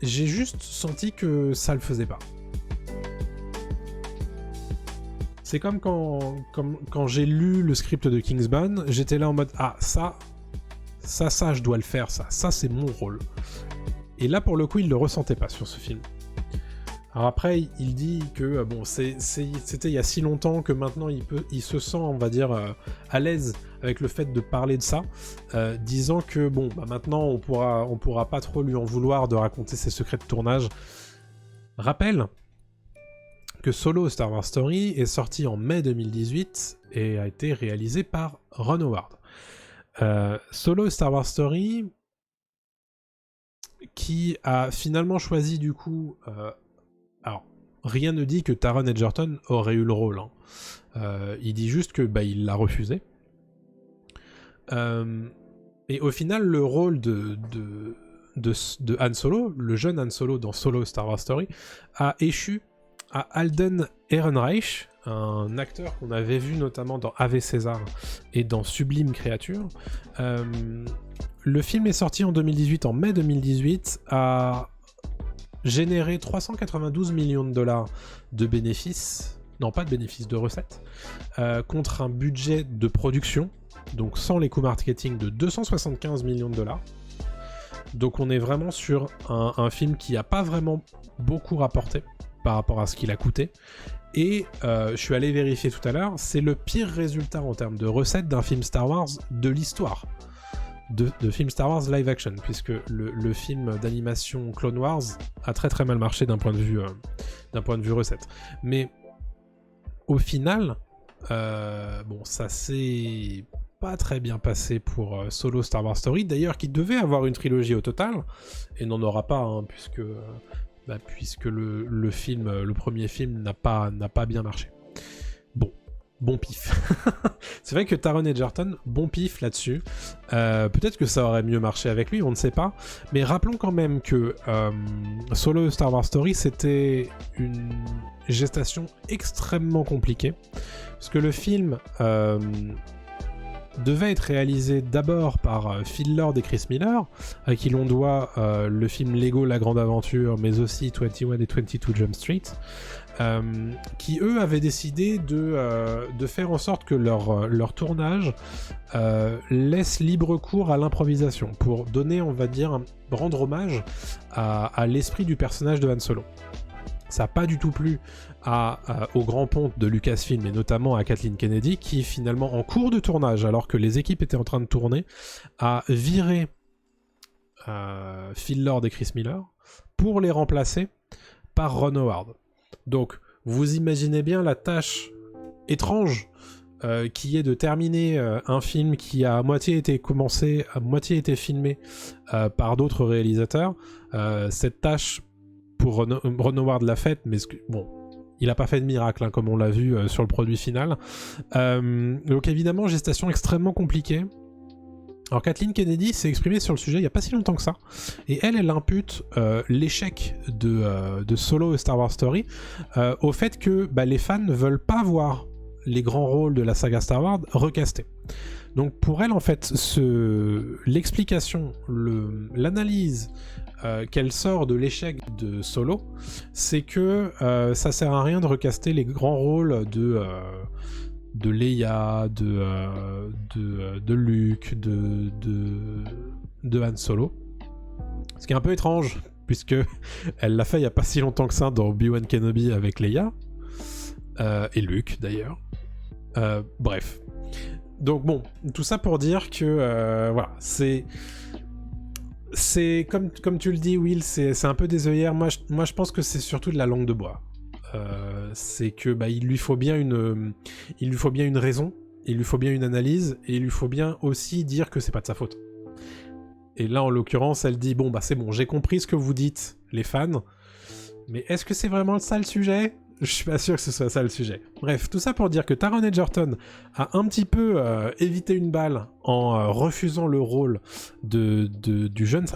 j'ai juste senti que ça le faisait pas. C'est comme quand j'ai lu le script de Kingsman, j'étais là en mode ça je dois le faire, ça c'est mon rôle. Et là pour le coup il le ressentait pas sur ce film. Alors après, il dit que c'était il y a si longtemps que maintenant il se sent, on va dire, à l'aise avec le fait de parler de ça, disant que maintenant on pourra pas trop lui en vouloir de raconter ses secrets de tournage. Rappelle que Solo Star Wars Story est sorti en mai 2018 et a été réalisé par Ron Howard. Solo Star Wars Story, qui a finalement choisi du coup... Alors, rien ne dit que Taron Egerton aurait eu le rôle. Il dit juste que il l'a refusé. Et au final, le rôle de Han Solo, le jeune Han Solo dans Solo Star Wars Story, a échu à Alden Ehrenreich, un acteur qu'on avait vu notamment dans Ave César et dans Sublime Créature. Le film est sorti en 2018, en mai 2018, a généré 392 millions de dollars de bénéfices, non pas de bénéfices, de recettes, contre un budget de production, donc sans les coûts marketing, de 275 millions de dollars. Donc on est vraiment sur un film qui n'a pas vraiment beaucoup rapporté par rapport à ce qu'il a coûté. Et je suis allé vérifier tout à l'heure, c'est le pire résultat en termes de recettes d'un film Star Wars de l'histoire. De film Star Wars live action, puisque le film d'animation Clone Wars a très très mal marché d'un point de vue recette. Mais au final, ça s'est pas très bien passé pour Solo Star Wars Story, d'ailleurs qui devait avoir une trilogie au total, et n'en aura pas, hein, puisque le premier film n'a pas bien marché. Bon pif. C'est vrai que Taron Egerton, bon pif là-dessus. Peut-être que ça aurait mieux marché avec lui, on ne sait pas. Mais rappelons quand même que Solo Star Wars Story, c'était une gestation extrêmement compliquée. Parce que le film devait être réalisé d'abord par Phil Lord et Chris Miller, à qui l'on doit le film Lego La Grande Aventure, mais aussi 21 et 22 Jump Street. Qui eux avaient décidé de faire en sorte que leur tournage laisse libre cours à l'improvisation pour donner, on va dire, rendre hommage à l'esprit du personnage de Han Solo. Ça n'a pas du tout plu au grand ponte de Lucasfilm et notamment à Kathleen Kennedy qui finalement en cours de tournage, alors que les équipes étaient en train de tourner, a viré Phil Lord et Chris Miller pour les remplacer par Ron Howard. Donc, vous imaginez bien la tâche étrange qui est de terminer un film qui a à moitié été commencé, à moitié été filmé par d'autres réalisateurs. Cette tâche, pour Ron Howard l'a faite, mais bon, il n'a pas fait de miracle, hein, comme on l'a vu sur le produit final. Donc évidemment, gestation extrêmement compliquée. Alors Kathleen Kennedy s'est exprimée sur le sujet il n'y a pas si longtemps que ça, et elle impute l'échec de Solo et Star Wars Story au fait que les fans ne veulent pas voir les grands rôles de la saga Star Wars recastés. Donc pour elle, en fait, l'explication, l'analyse qu'elle sort de l'échec de Solo, c'est que ça sert à rien de recaster les grands rôles de Leia, de Luke, de Han Solo. Ce qui est un peu étrange, puisque elle l'a fait il n'y a pas si longtemps que ça dans Obi-Wan Kenobi avec Leia, et Luke d'ailleurs. Bref. Donc bon, tout ça pour dire que voilà, c'est comme tu le dis, Will, c'est un peu des œillères. Moi je pense que c'est surtout de la langue de bois. C'est que il lui faut bien une raison, il lui faut bien une analyse, et il lui faut bien aussi dire que c'est pas de sa faute. Et là en l'occurrence elle dit c'est bon, j'ai compris ce que vous dites les fans, mais est-ce que c'est vraiment ça le sujet ? Je suis pas sûr que ce soit ça le sujet. Bref, tout ça pour dire que Taron Egerton a un petit peu évité une balle en refusant le rôle du jeune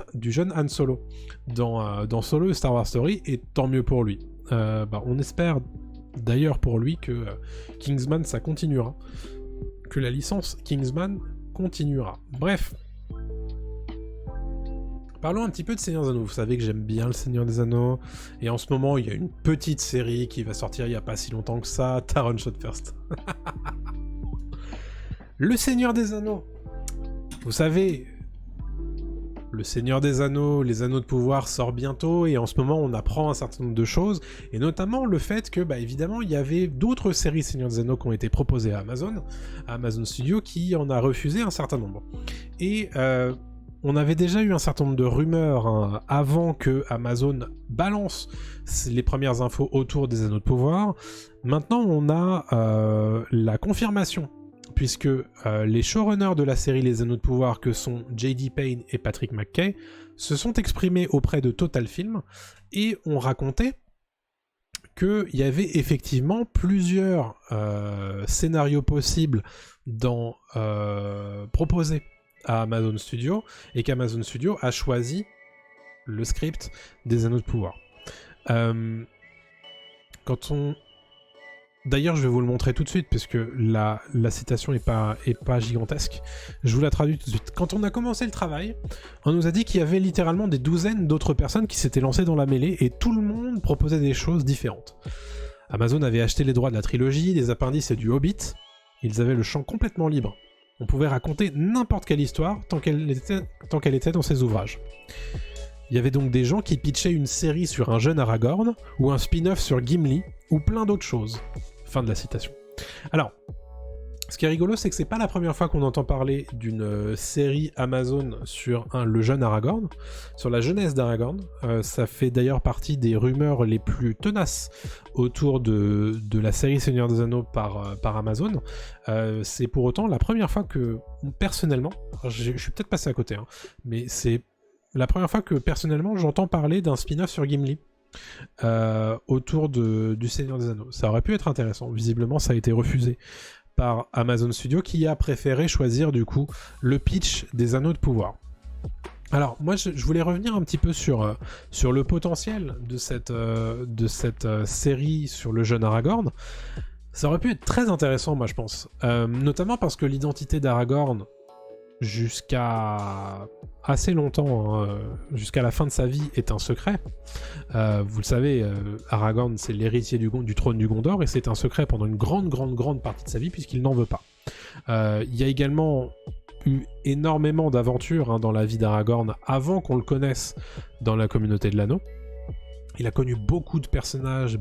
Han Solo dans Solo et Star Wars Story, et tant mieux pour lui. On espère d'ailleurs pour lui que Kingsman ça continuera, que la licence Kingsman continuera. Bref, parlons un petit peu de Seigneur des Anneaux. Vous savez que j'aime bien le Seigneur des Anneaux, et en ce moment il y a une petite série qui va sortir il y a pas si longtemps que ça, Taron Shot First. Le Seigneur des Anneaux, vous savez, le Seigneur des Anneaux, les Anneaux de Pouvoir sort bientôt, et en ce moment on apprend un certain nombre de choses, et notamment le fait que, évidemment, il y avait d'autres séries Seigneur des Anneaux qui ont été proposées à Amazon Studios, qui en a refusé un certain nombre. Et on avait déjà eu un certain nombre de rumeurs avant que Amazon balance les premières infos autour des Anneaux de Pouvoir. Maintenant on a la confirmation, puisque les showrunners de la série Les Anneaux de Pouvoir, que sont J.D. Payne et Patrick McKay, se sont exprimés auprès de Total Film et ont raconté qu'il y avait effectivement plusieurs scénarios possibles proposés à Amazon Studios, et qu'Amazon Studios a choisi le script des Anneaux de Pouvoir. Quand on D'ailleurs, je vais vous le montrer tout de suite, puisque la citation est pas gigantesque. Je vous la traduis tout de suite. Quand on a commencé le travail, on nous a dit qu'il y avait littéralement des douzaines d'autres personnes qui s'étaient lancées dans la mêlée, et tout le monde proposait des choses différentes. Amazon avait acheté les droits de la trilogie, des appendices et du Hobbit. Ils avaient le champ complètement libre. On pouvait raconter n'importe quelle histoire tant qu'elle était dans ses ouvrages. Il y avait donc des gens qui pitchaient une série sur un jeune Aragorn, ou un spin-off sur Gimli, ou plein d'autres choses. Fin de la citation. Alors, ce qui est rigolo, c'est que c'est pas la première fois qu'on entend parler d'une série Amazon sur le jeune Aragorn, sur la jeunesse d'Aragorn. Ça fait d'ailleurs partie des rumeurs les plus tenaces autour de la série Seigneur des Anneaux par Amazon. C'est pour autant la première fois que, personnellement, je suis peut-être passé à côté, hein, mais c'est la première fois que, personnellement, j'entends parler d'un spin-off sur Gimli. Autour du Seigneur des Anneaux. Ça aurait pu être intéressant. Visiblement, ça a été refusé par Amazon Studio, qui a préféré choisir du coup le pitch des Anneaux de pouvoir. Alors moi je voulais revenir un petit peu sur le potentiel de cette série sur le jeune Aragorn. Ça aurait pu être très intéressant, moi je pense, notamment parce que l'identité d'Aragorn, jusqu'à assez longtemps, hein, jusqu'à la fin de sa vie, est un secret. Vous le savez, Aragorn, c'est l'héritier du trône du Gondor, et c'est un secret pendant une grande partie de sa vie, puisqu'il n'en veut pas. Il y a également eu énormément d'aventures dans la vie d'Aragorn avant qu'on le connaisse dans la communauté de l'anneau. Il a connu beaucoup de personnages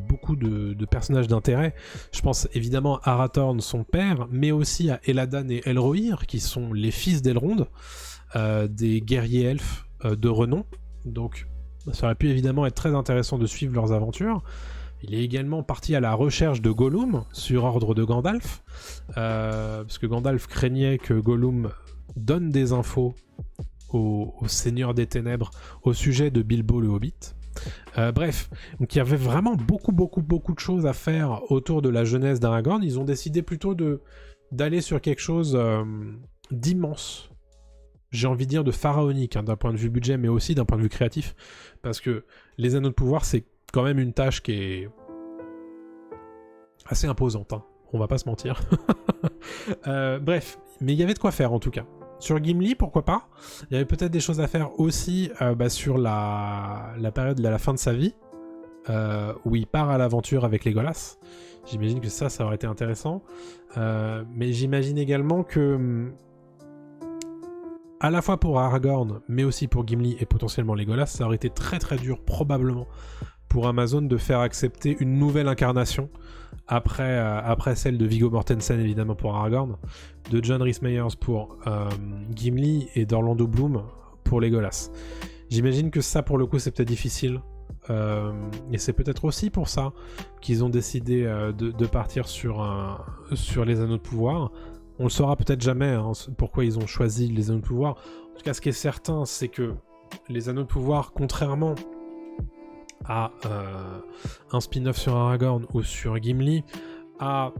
d'intérêt. Je pense évidemment à Arathorn, son père, mais aussi à Eladan et Elrohir, qui sont les fils d'Elrond, des guerriers elfes de renom. Donc ça aurait pu évidemment être très intéressant de suivre leurs aventures. Il est également parti à la recherche de Gollum, sur ordre de Gandalf, parce que Gandalf craignait que Gollum donne des infos au Seigneur des Ténèbres au sujet de Bilbo le Hobbit. Bref, donc il y avait vraiment beaucoup de choses à faire autour de la jeunesse d'Aragorn. Ils ont décidé plutôt d'aller sur quelque chose d'immense, j'ai envie de dire de pharaonique, d'un point de vue budget, mais aussi d'un point de vue créatif, parce que les Anneaux de pouvoir, c'est quand même une tâche qui est assez imposante, hein. On va pas se mentir. Bref, mais il y avait de quoi faire en tout cas. Sur Gimli, pourquoi pas. Il y avait peut-être des choses à faire aussi sur la période de la fin de sa vie, où il part à l'aventure avec Legolas. J'imagine que ça aurait été intéressant. Mais j'imagine également que, à la fois pour Aragorn, mais aussi pour Gimli et potentiellement Legolas, ça aurait été très très dur, probablement, pour Amazon de faire accepter une nouvelle incarnation après celle de Viggo Mortensen évidemment pour Aragorn, de John Rhys Meyers pour Gimli et d'Orlando Bloom pour Legolas. J'imagine que ça pour le coup c'est peut-être difficile, et c'est peut-être aussi pour ça qu'ils ont décidé de partir sur les Anneaux de pouvoir. On le saura peut-être jamais, hein, pourquoi ils ont choisi les Anneaux de pouvoir. En tout cas ce qui est certain c'est que les Anneaux de pouvoir, contrairement à un spin-off sur Aragorn ou sur Gimli, a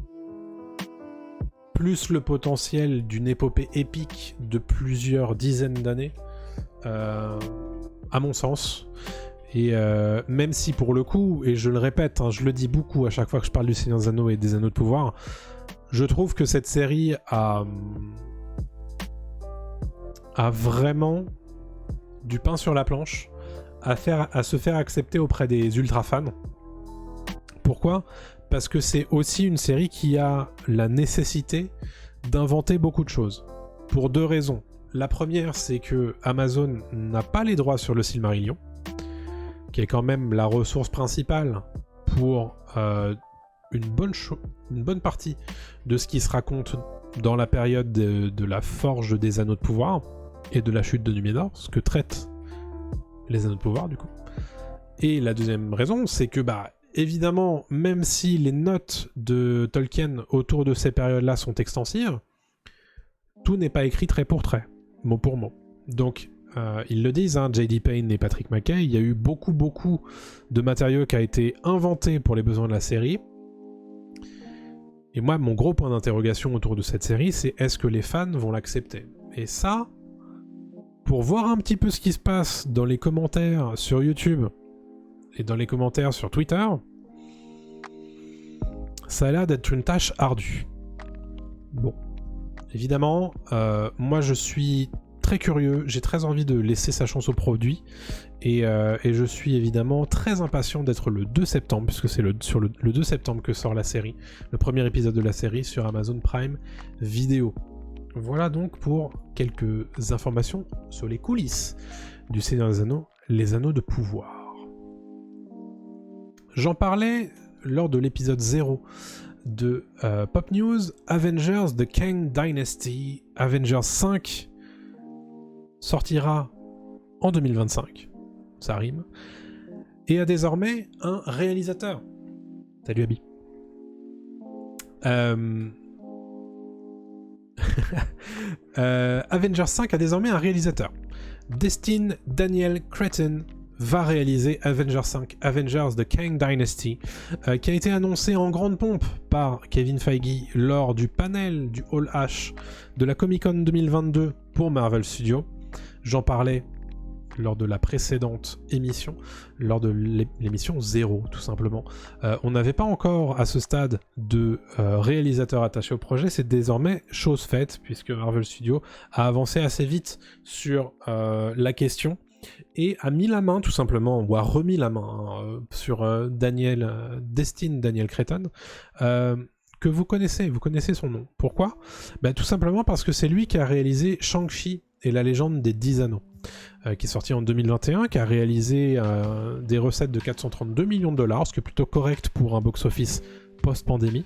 plus le potentiel d'une épopée épique de plusieurs dizaines d'années, à mon sens. Et même si pour le coup, et je le répète, hein, je le dis beaucoup à chaque fois que je parle du Seigneur des Anneaux et des Anneaux de pouvoir, je trouve que cette série a vraiment du pain sur la planche à se faire accepter auprès des ultra fans. Pourquoi ? Parce que c'est aussi une série qui a la nécessité d'inventer beaucoup de choses. Pour deux raisons. La première, c'est que Amazon n'a pas les droits sur le Silmarillion, qui est quand même la ressource principale pour une bonne partie de ce qui se raconte dans la période de la forge des Anneaux de pouvoir et de la chute de Numénor, ce que traite les Anneaux de pouvoir du coup. Et la deuxième raison, c'est que évidemment, même si les notes de Tolkien autour de ces périodes-là sont extensives, tout n'est pas écrit trait pour trait, mot pour mot. Donc ils le disent, hein, J.D. Payne et Patrick McKay, il y a eu beaucoup de matériau qui a été inventé pour les besoins de la série. Et moi, mon gros point d'interrogation autour de cette série, c'est est-ce que les fans vont l'accepter ? Et ça, pour voir un petit peu ce qui se passe dans les commentaires sur YouTube et dans les commentaires sur Twitter, ça a l'air d'être une tâche ardue. Bon, évidemment, moi je suis très curieux, j'ai très envie de laisser sa chance au produit, et je suis évidemment très impatient d'être le 2 septembre, puisque c'est le 2 septembre que sort la série, le premier épisode de la série sur Amazon Prime Video. Voilà donc pour quelques informations sur les coulisses du Seigneur des Anneaux, les Anneaux de pouvoir. J'en parlais lors de l'épisode 0 de Pop News, Avengers The Kang Dynasty, Avengers 5 sortira en 2025, ça rime, et a désormais un réalisateur. Salut Abby. Avengers 5 a désormais un réalisateur. Destin Daniel Cretton va réaliser Avengers 5, Avengers The Kang Dynasty, qui a été annoncé en grande pompe par Kevin Feige lors du panel du Hall H de la Comic-Con 2022 pour Marvel Studios. J'en parlais lors de la précédente émission, lors de l'émission 0 tout simplement. On n'avait pas encore à ce stade de réalisateur attaché au projet, c'est désormais chose faite puisque Marvel Studios a avancé assez vite sur la question et a mis la main tout simplement, ou a remis la main sur Destin Daniel Cretton, que vous connaissez son nom. Pourquoi ? Tout simplement parce que c'est lui qui a réalisé Shang-Chi et la légende des 10 anneaux, qui est sorti en 2021, qui a réalisé des recettes de 432 millions de dollars, ce qui est plutôt correct pour un box-office post-pandémie.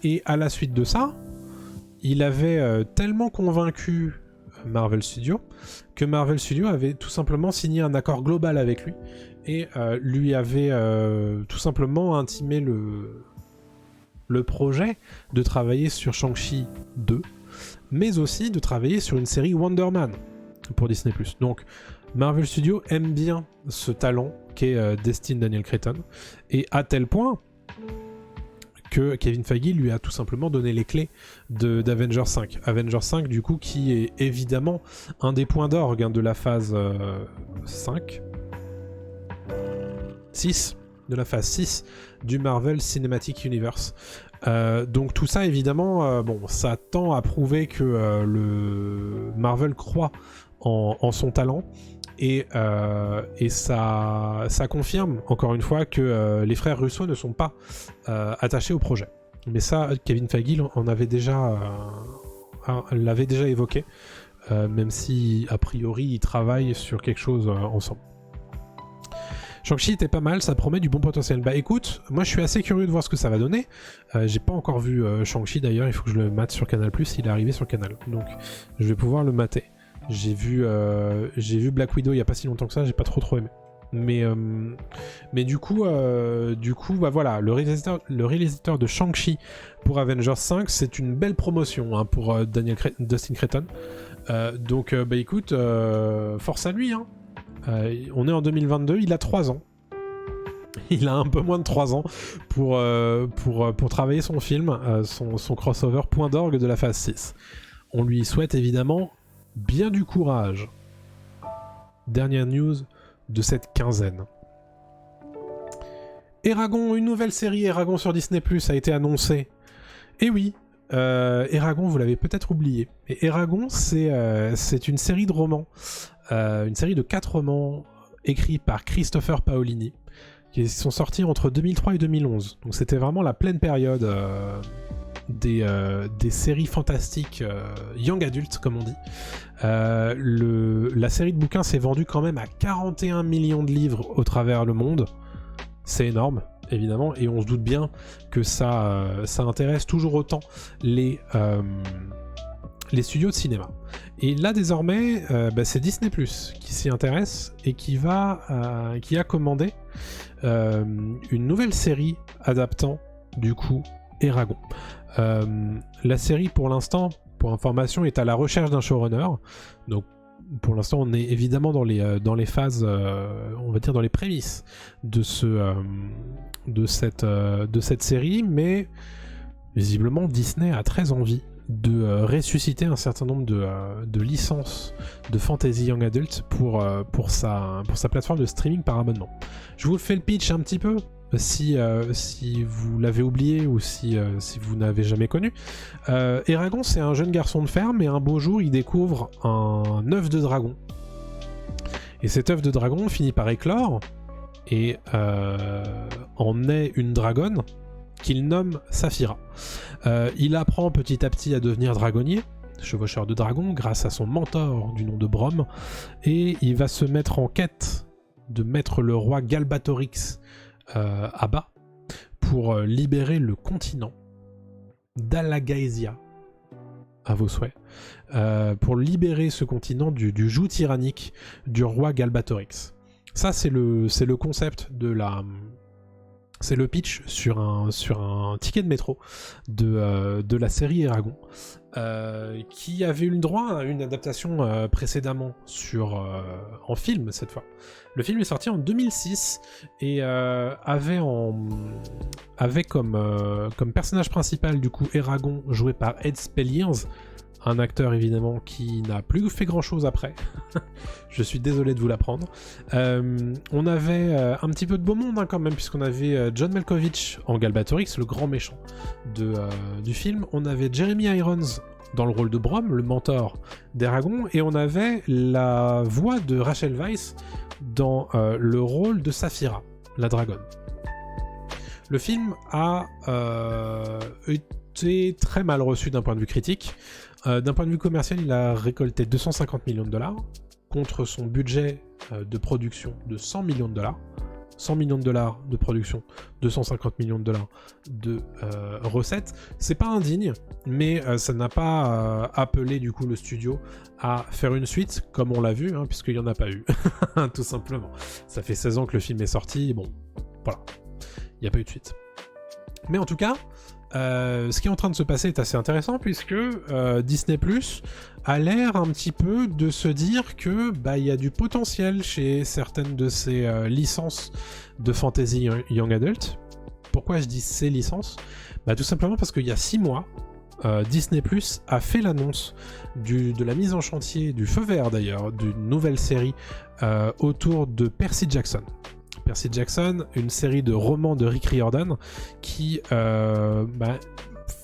Et à la suite de ça, il avait tellement convaincu Marvel Studios que Marvel Studios avait tout simplement signé un accord global avec lui et lui avait tout simplement intimé le projet de travailler sur Shang-Chi 2, mais aussi de travailler sur une série Wonder Man pour Disney+. Donc Marvel Studios aime bien ce talent qu'est Destin Daniel Cretton, et à tel point que Kevin Feige lui a tout simplement donné les clés d'Avengers 5. Avengers 5 du coup qui est évidemment un des points d'orgue de la phase 6 de la phase 6 du Marvel Cinematic Universe. Donc tout ça évidemment, ça tend à prouver que le Marvel croit en son talent, et ça confirme encore une fois que les frères Russo ne sont pas attachés au projet. Mais ça, Kevin Feige l'avait déjà évoqué, même si a priori ils travaillent sur quelque chose ensemble. Shang-Chi était pas mal, ça promet du bon potentiel. Écoute, moi je suis assez curieux de voir ce que ça va donner. J'ai pas encore vu Shang-Chi d'ailleurs, il faut que je le mate sur Canal+, il est arrivé sur Canal. Donc je vais pouvoir le mater. J'ai vu Black Widow il y a pas si longtemps que ça, j'ai pas trop aimé. Mais du coup voilà, le réalisateur de Shang-Chi pour Avengers 5, c'est une belle promotion pour Dustin Cretton. Donc écoute, force à lui, hein. On est en 2022, il a 3 ans. Il a un peu moins de 3 ans pour travailler son film, son crossover point d'orgue de la phase 6. On lui souhaite évidemment bien du courage. Dernière news de cette quinzaine. Eragon, une nouvelle série Eragon sur Disney+ a été annoncée. Et oui, Eragon, vous l'avez peut-être oublié. Et Eragon, c'est une série de romans. Une série de 4 romans écrits par Christopher Paolini, qui sont sortis entre 2003 et 2011. Donc c'était vraiment la pleine période des séries fantastiques young adult, comme on dit. La série de bouquins s'est vendue quand même à 41 millions de livres au travers le monde. C'est énorme, évidemment, et on se doute bien que ça intéresse toujours autant les studios de cinéma. Et là désormais, c'est Disney+ qui s'y intéresse et qui a commandé une nouvelle série adaptant du coup Eragon. La série pour l'instant, pour information, est à la recherche d'un showrunner. Donc pour l'instant on est évidemment dans les phases, on va dire dans les prémices de cette série, mais visiblement Disney a très envie de ressusciter un certain nombre de licences de fantasy young adult pour sa plateforme de streaming par abonnement. Je vous fais le pitch un petit peu. si vous l'avez oublié ou si vous n'avez jamais connu. Eragon, c'est un jeune garçon de ferme et un beau jour, il découvre un œuf de dragon. Et cet œuf de dragon finit par éclore et en naît une dragonne qu'il nomme Saphira. Il apprend petit à petit à devenir dragonnier, chevaucheur de dragon, grâce à son mentor du nom de Brom, et il va se mettre en quête de mettre le roi Galbatorix à bas pour libérer le continent d'Alagaësia, à vos souhaits, pour libérer ce continent du joug tyrannique du roi Galbatorix. Ça, c'est le concept de la... C'est le pitch sur un ticket de métro de la série Eragon, qui avait eu le droit à une adaptation précédemment en film cette fois. Le film est sorti en 2006 et avait comme personnage principal du coup Eragon, joué par Ed Spelliers, un acteur évidemment qui n'a plus fait grand chose après. Je suis désolé de vous l'apprendre. On avait un petit peu de beau monde quand même, puisqu'on avait John Malkovich en Galbatorix, le grand méchant du film. On avait Jeremy Irons dans le rôle de Brom, le mentor d'Eragon, et on avait la voix de Rachel Weisz dans le rôle de Saphira, la dragonne. Le film a été très mal reçu d'un point de vue critique. D'un point de vue commercial, il a récolté 250 millions de dollars contre son budget de production de 100 millions de dollars. 100 millions de dollars de production, 250 millions de dollars de recettes. C'est pas indigne, mais ça n'a pas appelé du coup le studio à faire une suite, comme on l'a vu, hein, puisqu'il n'y en a pas eu, tout simplement. Ça fait 16 ans que le film est sorti, bon, voilà, il n'y a pas eu de suite. Mais en tout cas, ce qui est en train de se passer est assez intéressant, puisque Disney Plus a l'air un petit peu de se dire que il y a du potentiel chez certaines de ces licences de fantasy young adult. Pourquoi je dis ces licences ? Tout simplement parce qu'il y a 6 mois, Disney Plus a fait l'annonce de la mise en chantier, du feu vert d'ailleurs, d'une nouvelle série autour de Percy Jackson. Percy Jackson, une série de romans de Rick Riordan qui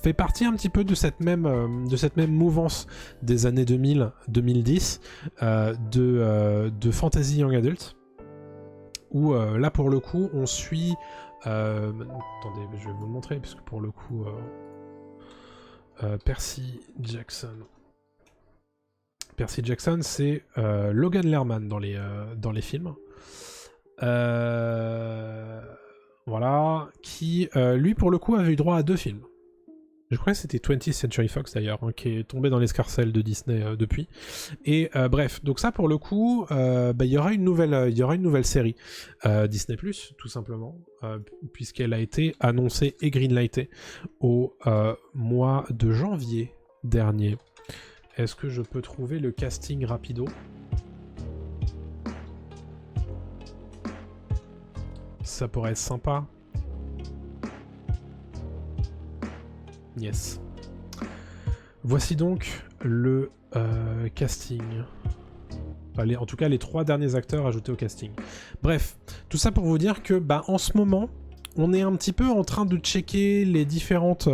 fait partie un petit peu de cette même mouvance des années 2000-2010 de fantasy young adult, où là pour le coup on suit attendez, je vais vous le montrer puisque pour le coup Percy Jackson c'est Logan Lerman dans les films. Voilà, qui lui pour le coup avait eu droit à 2 films. Je crois que c'était 20th Century Fox d'ailleurs, hein, qui est tombé dans l'escarcelle de Disney depuis. Et bref, donc ça pour le coup, il y aura une nouvelle série Disney Plus, tout simplement, puisqu'elle a été annoncée et greenlightée au mois de janvier dernier. Est-ce que je peux trouver le casting rapido ? Ça pourrait être sympa. Yes. Voici donc le casting. Enfin, en tout cas, les 3 derniers acteurs ajoutés au casting. Bref, tout ça pour vous dire que, en ce moment, on est un petit peu en train de checker les différentes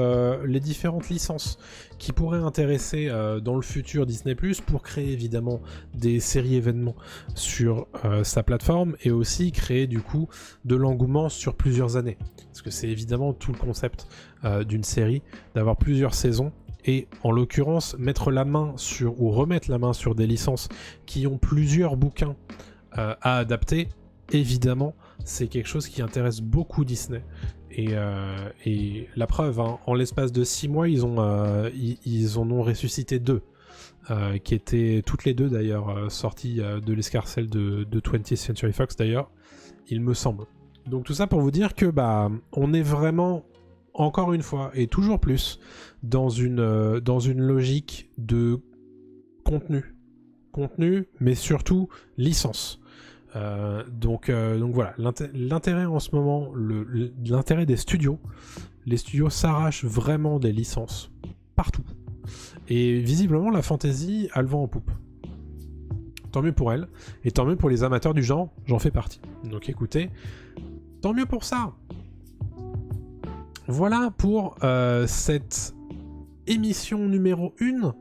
licences qui pourraient intéresser dans le futur Disney+, pour créer évidemment des séries événements sur sa plateforme, et aussi créer du coup de l'engouement sur plusieurs années. Parce que c'est évidemment tout le concept d'une série, d'avoir plusieurs saisons, et en l'occurrence remettre la main sur des licences qui ont plusieurs bouquins à adapter. Évidemment, c'est quelque chose qui intéresse beaucoup Disney. Et la preuve, hein, en l'espace de 6 mois, ils en ont ressuscité 2, qui étaient toutes les 2 d'ailleurs sorties de l'escarcelle de 20th Century Fox d'ailleurs, il me semble. Donc tout ça pour vous dire que on est vraiment, encore une fois, et toujours plus, dans une logique de contenu, mais surtout licence. Donc voilà, l'intérêt en ce moment, l'intérêt des studios, les studios s'arrachent vraiment des licences partout, et visiblement la fantasy a le vent en poupe. Tant mieux pour elle, et tant mieux pour les amateurs du genre, j'en fais partie. Donc écoutez, tant mieux pour ça. Voilà pour cette émission numéro 1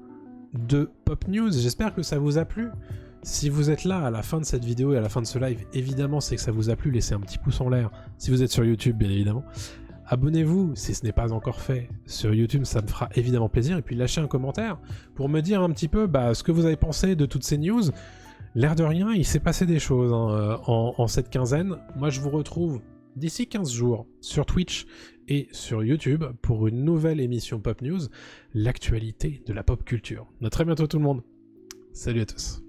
de Pop News. J'espère que ça vous a plu. Si vous êtes là à la fin de cette vidéo et à la fin de ce live, évidemment c'est que ça vous a plu, laissez un petit pouce en l'air. Si vous êtes sur YouTube, bien évidemment. Abonnez-vous si ce n'est pas encore fait sur YouTube, ça me fera évidemment plaisir. Et puis lâchez un commentaire pour me dire un petit peu ce que vous avez pensé de toutes ces news. L'air de rien, il s'est passé des choses en cette quinzaine. Moi je vous retrouve d'ici 15 jours sur Twitch et sur YouTube pour une nouvelle émission Pop News, l'actualité de la pop culture. À très bientôt tout le monde. Salut à tous.